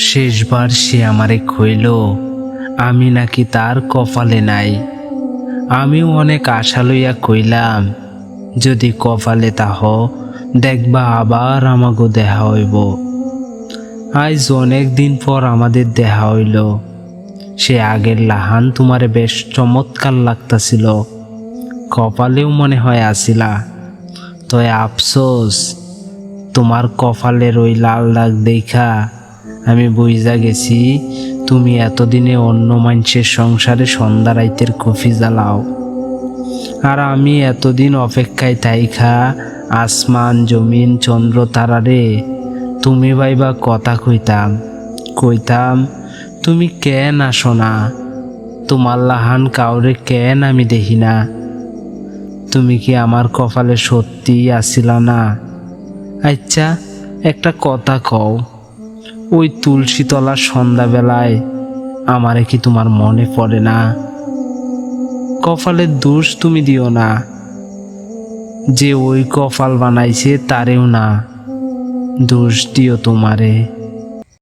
শেষবার সে আমারে কইল আমি নাকি তার কপালে নাই। আমিও অনেক আশা লইয়া কইলাম যদি কপালে তাহ দেখবা আবার আমাগো দেখা হইব। আজ অনেক দিন পর আমাদের দেখা হইল। সে আগের লাহান তোমারে বেশ চমৎকার লাগতাছিল, কপালেও মনে হয় আসিলা। তয় আফসোস তোমার কপালের ওই লাল দাগ দেখা আমি বুঝা গেছি তুমি এতদিনে অন্য মানুষের সংসারে সন্ধ্যা রাইতের কফি জ্বালাও। আর আমি এতদিন অপেক্ষায় তাইখা আসমান জমিন চন্দ্র তারারে তুমি ভাইবা কথা কইতাম তুমি কেন আসো না, তোমার লাহান কাউরে কেন আমি দেখি না। তুমি কি আমার কপালে সত্যি আসিলা না? আচ্ছা একটা কথা কও, ওই তুলসীতলার সন্ধ্যাবেলায় আমারে কি তোমার মনে পড়ে না? কপালের দোষ তুমি দিও না, যে ওই কপাল বানাইছে তারেও না, দোষ দিও তোমারে।